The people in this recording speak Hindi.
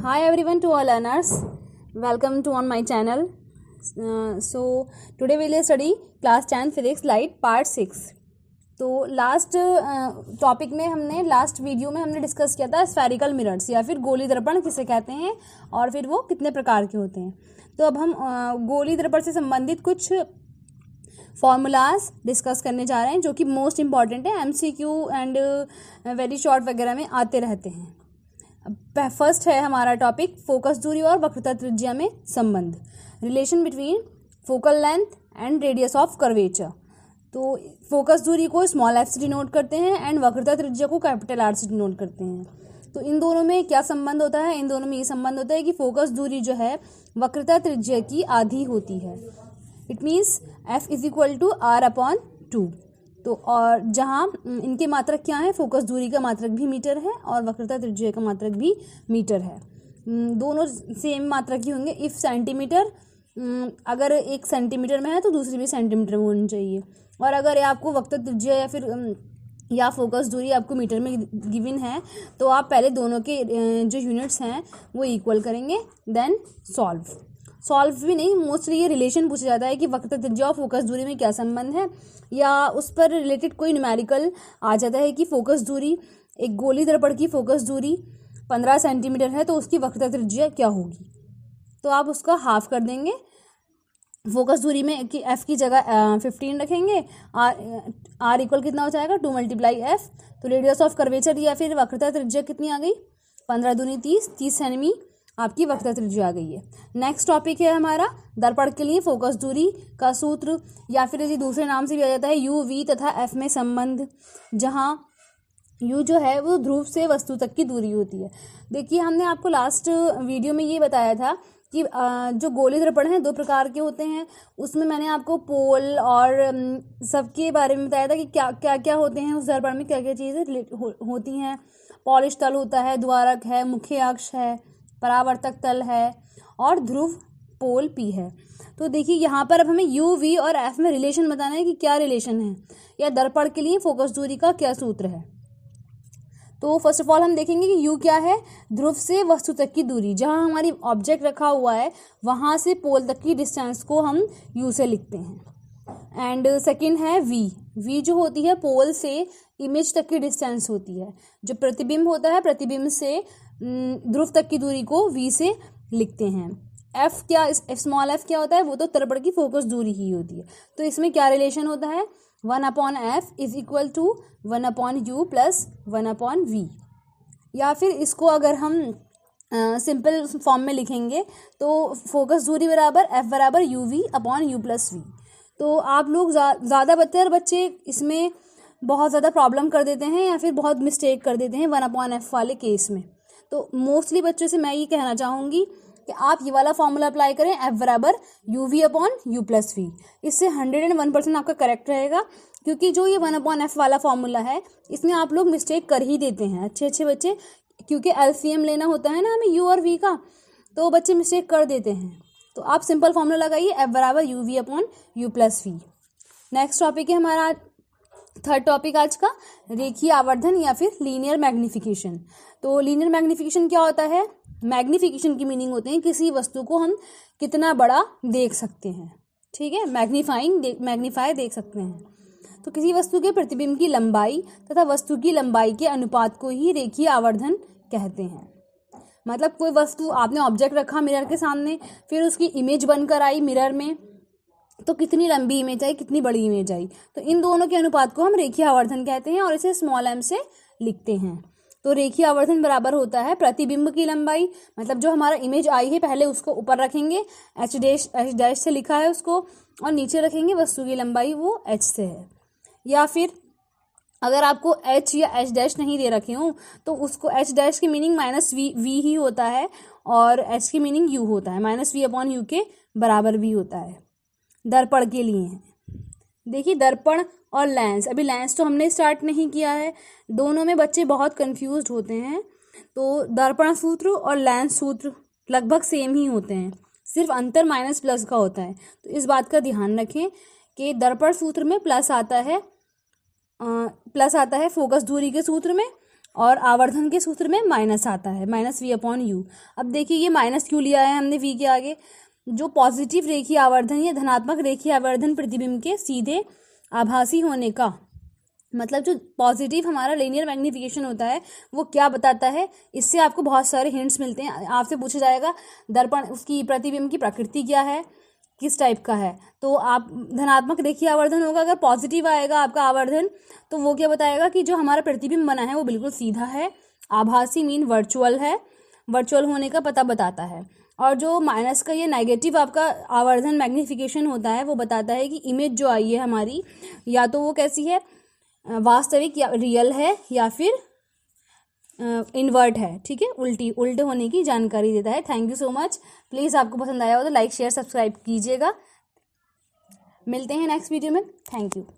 Hi everyone to all learners. Welcome to on my channel. So today we will study class 10 physics light part 6. तो लास्ट टॉपिक में हमने लास्ट वीडियो में हमने डिस्कस किया था स्फेरिकल मिरर्स या फिर गोली दर्पण किसे कहते हैं और फिर वो कितने प्रकार के होते हैं। तो अब हम गोली दर्पण से संबंधित कुछ फॉर्मूलाज डिस्कस करने जा रहे हैं जो कि मोस्ट इम्पॉर्टेंट है, एमसीक्यू एंड वेरी शॉर्ट वगैरह में आते रहते हैं। फर्स्ट है हमारा टॉपिक फोकस दूरी और वक्रता त्रिज्या में संबंध, relation between focal length and radius of curvature. तो फोकस दूरी को स्मॉल एफ से डिनोट करते हैं एंड वक्रता त्रिज्या को कैपिटल आर से डिनोट करते हैं। तो इन दोनों में क्या संबंध होता है? इन दोनों में ये संबंध होता है कि फोकस दूरी जो है वक्रता त्रिज्या की आधी होती है। It means F is equal to R upon 2। तो और जहाँ इनके मात्रक क्या है, फोकस दूरी का मात्रक भी मीटर है और वक्रता त्रिज्या का मात्रक भी मीटर है। दोनों सेम मात्रक ही होंगे। इफ़ सेंटीमीटर, अगर एक सेंटीमीटर में है तो दूसरी भी सेंटीमीटर में होनी चाहिए। और अगर आपको वक्रता त्रिज्या या फिर या फोकस दूरी आपको मीटर में गिवन है तो आप पहले दोनों के जो यूनिट्स हैं वो इक्वल करेंगे, देन सॉल्व भी नहीं, मोस्टली ये रिलेशन पूछा जाता है कि वक्रता त्रिज्या और फोकस दूरी में क्या संबंध है, या उस पर रिलेटेड कोई न्यूमेरिकल आ जाता है कि फोकस दूरी, एक गोली दर्पण की फोकस दूरी 15 सेंटीमीटर है तो उसकी वक्रता त्रिज्या क्या होगी। तो आप उसका हाफ कर देंगे। फोकस दूरी में कि एफ की जगह 15 रखेंगे, आर इक्वल कितना हो जाएगा 2 × एफ। तो रेडियस ऑफ कर्वेचर या फिर वक्रता त्रिज्या कितनी आ गई, 15 दूनी 30 सेमी आपकी वक्रता त्रिज्या आ गई है। नेक्स्ट टॉपिक है हमारा दर्पण के लिए फोकस दूरी का सूत्र, या फिर इसे दूसरे नाम से भी आ जाता है यू वी तथा एफ में संबंध, जहाँ यू जो है वो ध्रुव से वस्तु तक की दूरी होती है। देखिए हमने आपको लास्ट वीडियो में ये बताया था कि जो गोली दर्पण है 2 प्रकार के होते हैं। उसमें मैंने आपको पोल और सबके बारे में बताया था कि क्या क्या होते हैं उस दर्पण में, क्या क्या चीज़ें होती हैं। पॉलिश तल होता है, द्वारक है, मुख्य अक्ष है, परावर्तक तल है और ध्रुव पोल पी है। तो देखिए यहाँ पर अब हमें यू वी और एफ में रिलेशन बताना है कि क्या रिलेशन है, या दर्पण के लिए फोकस दूरी का क्या सूत्र है। तो फर्स्ट ऑफ ऑल हम देखेंगे कि यू क्या है, ध्रुव से वस्तु तक की दूरी, जहाँ हमारी ऑब्जेक्ट रखा हुआ है वहाँ से पोल तक की डिस्टेंस को हम यू से लिखते हैं। एंड सेकंड है वी जो होती है पोल से इमेज तक की डिस्टेंस होती है। जो प्रतिबिंब होता है, प्रतिबिंब से ध्रुव तक की दूरी को वी से लिखते हैं। एफ क्या, स्मॉल एफ क्या होता है, वो तो दर्पण की फोकस दूरी ही होती है। तो इसमें क्या रिलेशन होता है, 1/f is equal to 1/u plus 1/v। या फिर इसको अगर हम सिंपल फॉर्म में लिखेंगे तो फोकस दूरी बराबर एफ बराबर U V upon U plus V. तो आप लोग ज़्यादा बच्चे इसमें बहुत ज़्यादा प्रॉब्लम कर देते हैं या फिर बहुत मिस्टेक कर देते हैं 1/f वाले केस में। तो मोस्टली बच्चों से मैं ये कहना चाहूँगी कि आप ये वाला फॉर्मूला अप्लाई करें, एफ बराबर U V upon U plus V. इससे 101% आपका करेक्ट रहेगा, क्योंकि जो ये 1/f वाला फॉर्मूला है इसमें आप लोग मिस्टेक कर ही देते हैं अच्छे बच्चे, क्योंकि एलसीएम लेना होता है ना हमें यू और वी का, तो बच्चे मिस्टेक कर देते हैं। तो आप सिंपल फॉर्मूला लगाइए, एफ बराबर U V upon U plus V. Next topic है हमारा थर्ड टॉपिक आज का, रेखीय आवर्धन या फिर लीनियर मैग्निफिकेशन। तो लीनियर मैग्निफिकेशन क्या होता है, मैग्निफिकेशन की मीनिंग होते हैं किसी वस्तु को हम कितना बड़ा देख सकते हैं, ठीक है, मैग्नीफाई देख सकते हैं। तो किसी वस्तु के प्रतिबिंब की लंबाई तथा वस्तु की लंबाई के अनुपात को ही रेखीय आवर्धन कहते हैं। मतलब कोई वस्तु, आपने ऑब्जेक्ट रखा मिरर के सामने, फिर उसकी इमेज बनकर आई मिरर में, तो कितनी लंबी इमेज आई, कितनी बड़ी इमेज आई, तो इन दोनों के अनुपात को हम रेखीय आवर्धन कहते हैं और इसे स्मॉल एम से लिखते हैं। तो रेखीय आवर्धन बराबर होता है प्रतिबिंब की लंबाई, मतलब जो हमारा इमेज आई है पहले उसको ऊपर रखेंगे, एच डैश से लिखा है उसको, और नीचे रखेंगे वस्तु की लंबाई, वो एच से है। या फिर अगर आपको एच या एच डैश नहीं दे रखे हों तो उसको एच डैश की मीनिंग माइनस वी ही होता है और एच की मीनिंग यू होता है, माइनस वी अपॉन यू के बराबर भी होता है। दर्पण के लिए है, देखिए दर्पण और लेंस, अभी लेंस तो हमने स्टार्ट नहीं किया है, दोनों में बच्चे बहुत कंफ्यूज्ड होते हैं। तो दर्पण सूत्र और लेंस सूत्र लगभग सेम ही होते हैं, सिर्फ अंतर माइनस प्लस का होता है। तो इस बात का ध्यान रखें कि दर्पण सूत्र में प्लस आता है फोकस दूरी के सूत्र में, और आवर्धन के सूत्र में माइनस आता है, -v/u। अब देखिए ये माइनस क्यों लिया है हमने v के आगे, जो पॉजिटिव रेखीय आवर्धन या धनात्मक रेखीय आवर्धन प्रतिबिंब के सीधे आभासी होने का मतलब, जो पॉजिटिव हमारा लीनियर मैग्नीफिकेशन होता है वो क्या बताता है, इससे आपको बहुत सारे हिंट्स मिलते हैं। आपसे पूछा जाएगा दर्पण उसकी प्रतिबिंब की प्रकृति क्या है, किस टाइप का है, तो आप धनात्मक रेखीय आवर्धन होगा, अगर पॉजिटिव आएगा आपका आवर्धन तो वो क्या बताएगा कि जो हमारा प्रतिबिंब बना है वो बिल्कुल सीधा है, आभासी मीन वर्चुअल है, वर्चुअल होने का पता बताता है। और जो माइनस का ये नेगेटिव आपका आवर्धन मैग्नीफिकेशन होता है वो बताता है कि इमेज जो आई है हमारी या तो वो कैसी है, वास्तविक या रियल है या फिर इन्वर्ट है, ठीक है, उल्टे होने की जानकारी देता है। Thank you so much. Please आपको पसंद आया हो तो लाइक शेयर सब्सक्राइब कीजिएगा। मिलते हैं नेक्स्ट वीडियो में। Thank you.